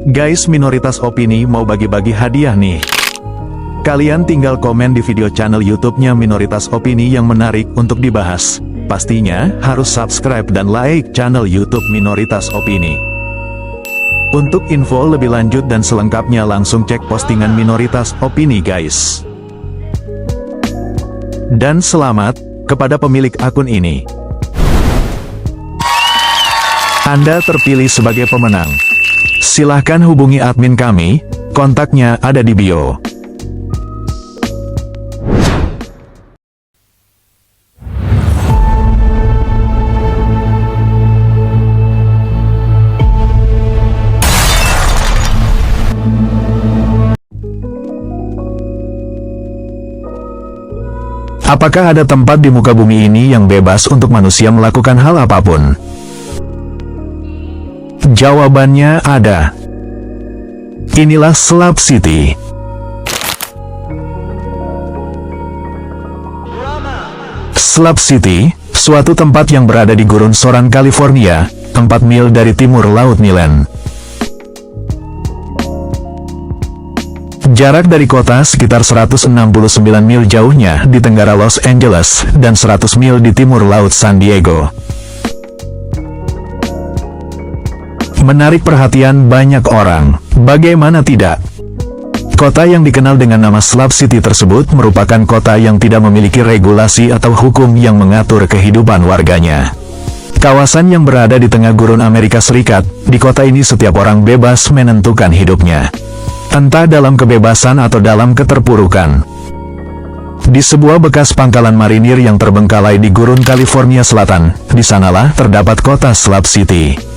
Guys, minoritas opini mau bagi-bagi hadiah nih. Kalian tinggal komen di video channel YouTube-nya Minoritas Opini yang menarik untuk dibahas. Pastinya harus subscribe dan like channel YouTube Minoritas Opini. Untuk info lebih lanjut dan selengkapnya langsung cek postingan Minoritas Opini guys. Dan selamat kepada pemilik akun ini. Anda terpilih sebagai pemenang. Silahkan hubungi admin kami, kontaknya ada di bio. Apakah ada tempat di muka bumi ini yang bebas untuk manusia melakukan hal apapun? Jawabannya ada. Inilah Slab City. Slab City, suatu tempat yang berada di Gurun Soran, California, 4 mil dari timur Laut Milen. Jarak dari kota sekitar 169 mil jauhnya di tenggara Los Angeles dan 100 mil di timur Laut San Diego. Menarik perhatian banyak orang, bagaimana tidak? Kota yang dikenal dengan nama Slab City tersebut merupakan kota yang tidak memiliki regulasi atau hukum yang mengatur kehidupan warganya. Kawasan yang berada di tengah gurun Amerika Serikat, di kota ini setiap orang bebas menentukan hidupnya. Entah dalam kebebasan atau dalam keterpurukan. Di sebuah bekas pangkalan marinir yang terbengkalai di gurun California Selatan, di sanalah terdapat kota Slab City.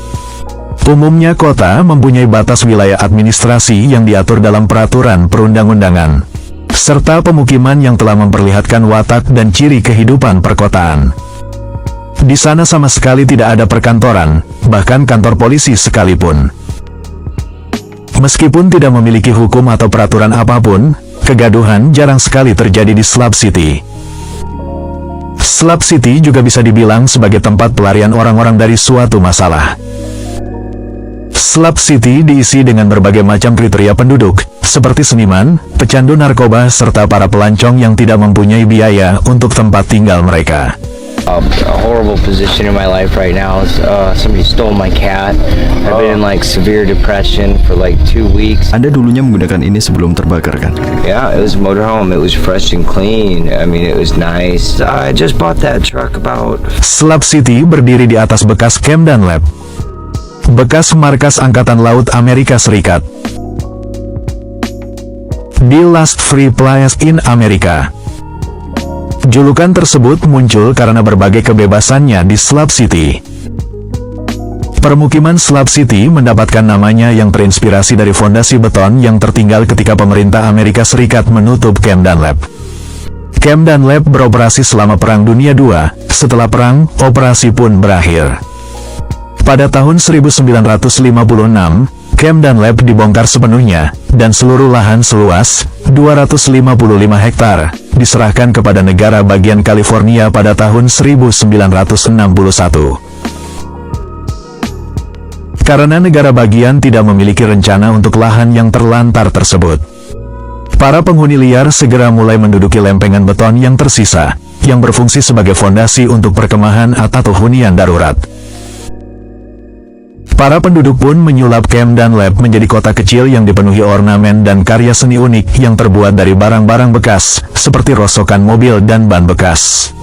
Umumnya kota mempunyai batas wilayah administrasi yang diatur dalam peraturan perundang-undangan, serta pemukiman yang telah memperlihatkan watak dan ciri kehidupan perkotaan. Di sana sama sekali tidak ada perkantoran, bahkan kantor polisi sekalipun. Meskipun tidak memiliki hukum atau peraturan apapun, kegaduhan jarang sekali terjadi di Slab City. Slab City juga bisa dibilang sebagai tempat pelarian orang-orang dari suatu masalah. Slab City diisi dengan berbagai macam kriteria penduduk, seperti seniman, pecandu narkoba, serta para pelancong yang tidak mempunyai biaya untuk tempat tinggal mereka. A horrible position in my life right now is somebody stole my cat. I've been in like severe depression for like 2 weeks. Anda dulunya menggunakan ini sebelum terbakar kan? Yeah, it was a motorhome. It was fresh and clean. I mean, it was nice. I just bought that truck about... Slab City berdiri di atas bekas Camp Dunlap, bekas markas Angkatan Laut Amerika Serikat. The Last Free Place in America. Julukan tersebut muncul karena berbagai kebebasannya di Slab City. Permukiman Slab City mendapatkan namanya yang terinspirasi dari fondasi beton yang tertinggal ketika pemerintah Amerika Serikat menutup Camp Dunlap. Camp Dunlap beroperasi selama Perang Dunia II, setelah perang, operasi pun berakhir. Pada tahun 1956, Camp Dunlap dibongkar sepenuhnya, dan seluruh lahan seluas 255 hektar diserahkan kepada negara bagian California pada tahun 1961. Karena negara bagian tidak memiliki rencana untuk lahan yang terlantar tersebut, para penghuni liar segera mulai menduduki lempengan beton yang tersisa, yang berfungsi sebagai fondasi untuk perkemahan atau hunian darurat. Para penduduk pun menyulap Camp Dunlap menjadi kota kecil yang dipenuhi ornamen dan karya seni unik yang terbuat dari barang-barang bekas, seperti rosokan mobil dan ban bekas.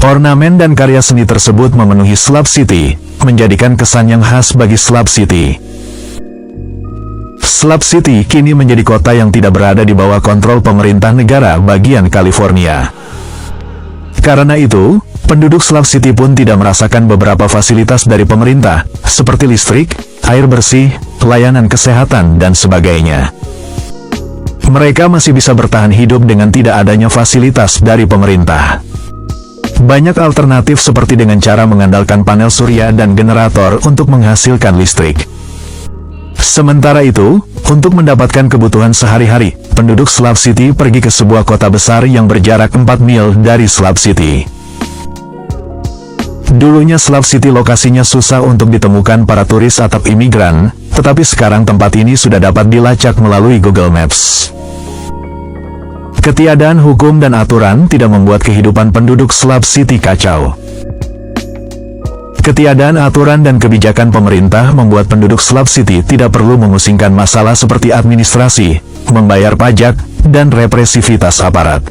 Ornamen dan karya seni tersebut memenuhi Slab City, menjadikan kesan yang khas bagi Slab City. Slab City kini menjadi kota yang tidak berada di bawah kontrol pemerintah negara bagian California. Karena itu, penduduk Slab City pun tidak merasakan beberapa fasilitas dari pemerintah, seperti listrik, air bersih, layanan kesehatan, dan sebagainya. Mereka masih bisa bertahan hidup dengan tidak adanya fasilitas dari pemerintah. Banyak alternatif seperti dengan cara mengandalkan panel surya dan generator untuk menghasilkan listrik. Sementara itu, untuk mendapatkan kebutuhan sehari-hari, penduduk Slab City pergi ke sebuah kota besar yang berjarak 4 mil dari Slab City. Dulunya Slav City lokasinya susah untuk ditemukan para turis atau imigran, tetapi sekarang tempat ini sudah dapat dilacak melalui Google Maps. Ketiadaan hukum dan aturan tidak membuat kehidupan penduduk Slav City kacau. Ketiadaan aturan dan kebijakan pemerintah membuat penduduk Slav City tidak perlu memusingkan masalah seperti administrasi, membayar pajak, dan represivitas aparat.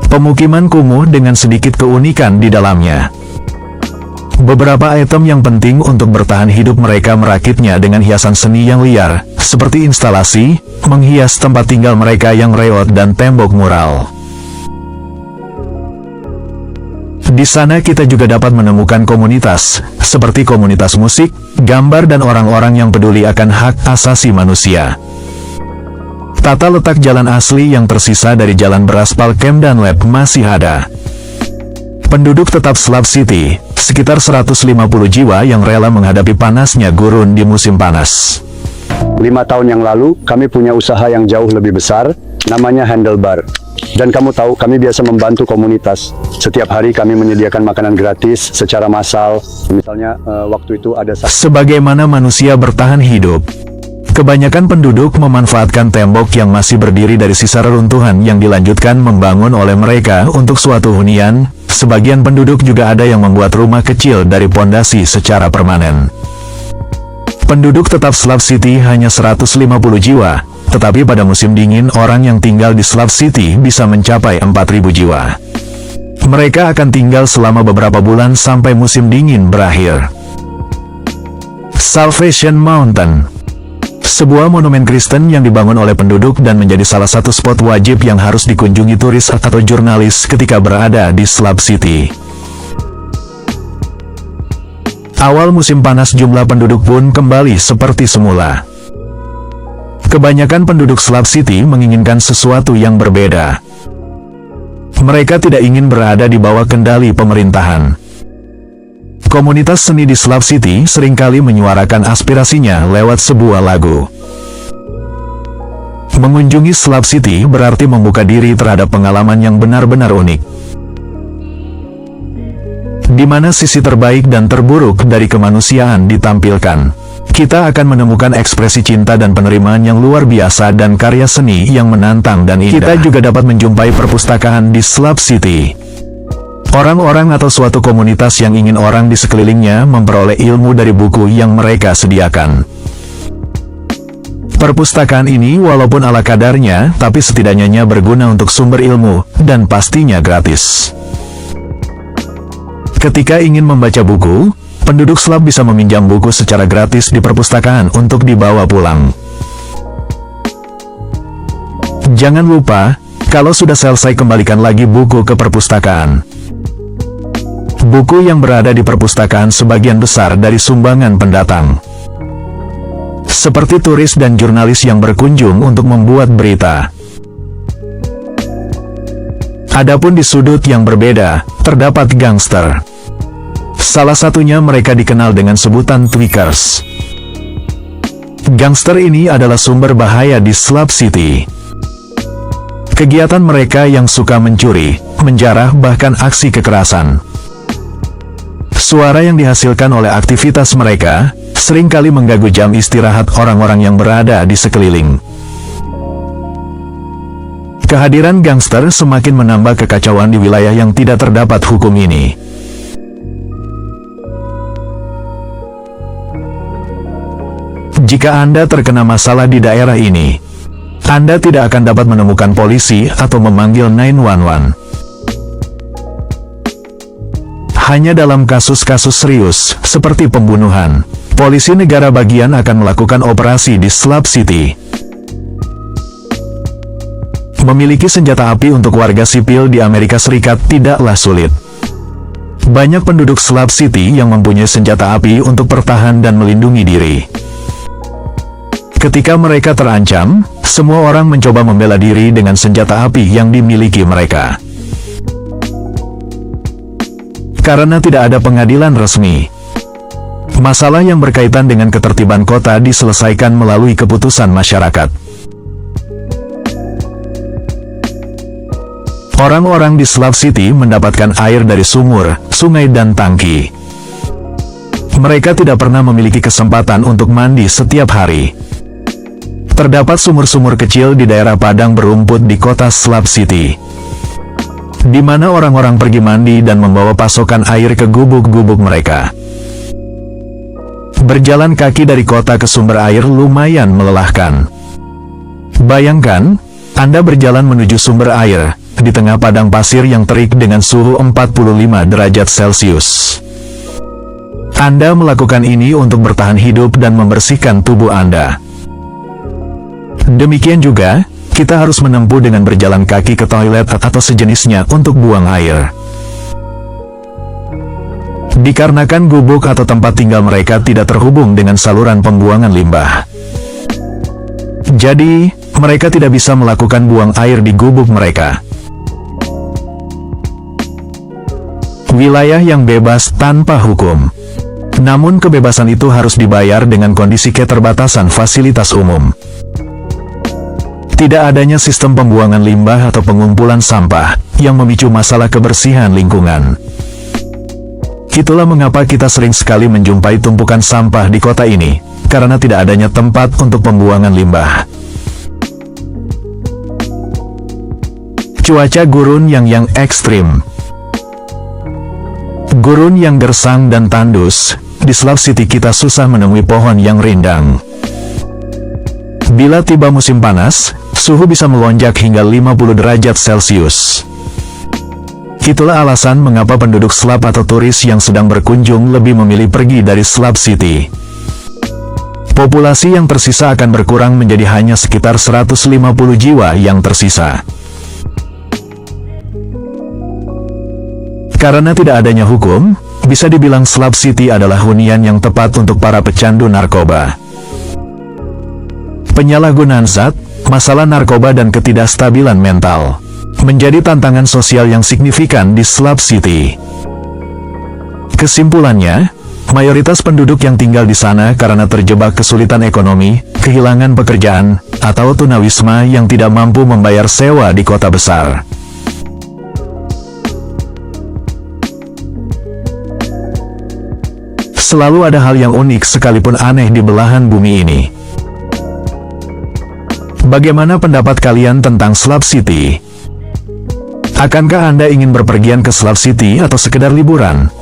Pemukiman kumuh dengan sedikit keunikan di dalamnya. Beberapa item yang penting untuk bertahan hidup mereka merakitnya dengan hiasan seni yang liar, seperti instalasi, menghias tempat tinggal mereka yang reot dan tembok mural. Di sana kita juga dapat menemukan komunitas, seperti komunitas musik, gambar dan orang-orang yang peduli akan hak asasi manusia. Tata letak jalan asli yang tersisa dari jalan beraspal Camp Dunlap masih ada. Penduduk tetap Slav City, sekitar 150 jiwa yang rela menghadapi panasnya gurun di musim panas. 5 tahun yang lalu, kami punya usaha yang jauh lebih besar, namanya Handlebar. Dan kamu tahu, kami biasa membantu komunitas. Setiap hari kami menyediakan makanan gratis secara massal. Misalnya, waktu itu ada... Sebagaimana manusia bertahan hidup, kebanyakan penduduk memanfaatkan tembok yang masih berdiri dari sisa reruntuhan yang dilanjutkan membangun oleh mereka untuk suatu hunian. Sebagian penduduk juga ada yang membuat rumah kecil dari pondasi secara permanen. Penduduk tetap Slav City hanya 150 jiwa, tetapi pada musim dingin orang yang tinggal di Slav City bisa mencapai 4.000 jiwa. Mereka akan tinggal selama beberapa bulan sampai musim dingin berakhir. Salvation Mountain, sebuah monumen Kristen yang dibangun oleh penduduk dan menjadi salah satu spot wajib yang harus dikunjungi turis atau jurnalis ketika berada di Slav City. Awal musim panas jumlah penduduk pun kembali seperti semula. Kebanyakan penduduk Slav City menginginkan sesuatu yang berbeda. Mereka tidak ingin berada di bawah kendali pemerintahan. Komunitas seni di Slav City seringkali menyuarakan aspirasinya lewat sebuah lagu. Mengunjungi Slav City berarti membuka diri terhadap pengalaman yang benar-benar unik, di mana sisi terbaik dan terburuk dari kemanusiaan ditampilkan. Kita akan menemukan ekspresi cinta dan penerimaan yang luar biasa dan karya seni yang menantang dan indah. Kita juga dapat menjumpai perpustakaan di Slav City. Orang-orang atau suatu komunitas yang ingin orang di sekelilingnya memperoleh ilmu dari buku yang mereka sediakan. Perpustakaan ini walaupun ala kadarnya, tapi setidaknya berguna untuk sumber ilmu, dan pastinya gratis. Ketika ingin membaca buku, penduduk Slav bisa meminjam buku secara gratis di perpustakaan untuk dibawa pulang. Jangan lupa, kalau sudah selesai kembalikan lagi buku ke perpustakaan. Buku yang berada di perpustakaan sebagian besar dari sumbangan pendatang, seperti turis dan jurnalis yang berkunjung untuk membuat berita. Adapun di sudut yang berbeda, terdapat gangster. Salah satunya mereka dikenal dengan sebutan tweakers. Gangster ini adalah sumber bahaya di Slav City. Kegiatan mereka yang suka mencuri, menjarah, bahkan aksi kekerasan. Suara yang dihasilkan oleh aktivitas mereka seringkali mengganggu jam istirahat orang-orang yang berada di sekeliling. Kehadiran gangster semakin menambah kekacauan di wilayah yang tidak terdapat hukum ini. Jika Anda terkena masalah di daerah ini, Anda tidak akan dapat menemukan polisi atau memanggil 911. Hanya dalam kasus-kasus serius, seperti pembunuhan, polisi negara bagian akan melakukan operasi di Slav City. Memiliki senjata api untuk warga sipil di Amerika Serikat tidaklah sulit. Banyak penduduk Slav City yang mempunyai senjata api untuk bertahan dan melindungi diri. Ketika mereka terancam, semua orang mencoba membela diri dengan senjata api yang dimiliki mereka. Karena tidak ada pengadilan resmi, masalah yang berkaitan dengan ketertiban kota diselesaikan melalui keputusan masyarakat. Orang-orang di Slav City mendapatkan air dari sumur, sungai dan tangki. Mereka tidak pernah memiliki kesempatan untuk mandi setiap hari. Terdapat sumur-sumur kecil di daerah padang berumput di kota Slav City, di mana orang-orang pergi mandi dan membawa pasokan air ke gubuk-gubuk mereka. Berjalan kaki dari kota ke sumber air lumayan melelahkan. Bayangkan, Anda berjalan menuju sumber air di tengah padang pasir yang terik dengan suhu 45 derajat Celcius. Anda melakukan ini untuk bertahan hidup dan membersihkan tubuh Anda. Demikian juga, kita harus menempuh dengan berjalan kaki ke toilet atau sejenisnya untuk buang air. Dikarenakan gubuk atau tempat tinggal mereka tidak terhubung dengan saluran pembuangan limbah. Jadi, mereka tidak bisa melakukan buang air di gubuk mereka. Wilayah yang bebas tanpa hukum. Namun kebebasan itu harus dibayar dengan kondisi keterbatasan fasilitas umum. Tidak adanya sistem pembuangan limbah atau pengumpulan sampah yang memicu masalah kebersihan lingkungan. Itulah mengapa kita sering sekali menjumpai tumpukan sampah di kota ini, karena tidak adanya tempat untuk pembuangan limbah. Cuaca gurun yang ekstrim. Gurun yang gersang dan tandus, di Slav City kita susah menemui pohon yang rindang. Bila tiba musim panas, suhu bisa melonjak hingga 50 derajat Celcius. Itulah alasan mengapa penduduk Slav atau turis yang sedang berkunjung lebih memilih pergi dari Slav City. Populasi yang tersisa akan berkurang menjadi hanya sekitar 150 jiwa yang tersisa. Karena tidak adanya hukum, bisa dibilang Slav City adalah hunian yang tepat untuk para pecandu narkoba. Penyalahgunaan zat, masalah narkoba dan ketidakstabilan mental menjadi tantangan sosial yang signifikan di Slav City. Kesimpulannya, mayoritas penduduk yang tinggal di sana karena terjebak kesulitan ekonomi, kehilangan pekerjaan, atau tunawisma yang tidak mampu membayar sewa di kota besar. Selalu ada hal yang unik sekalipun aneh di belahan bumi ini. Bagaimana pendapat kalian tentang Slav City? Akankah Anda ingin berpergian ke Slav City atau sekedar liburan?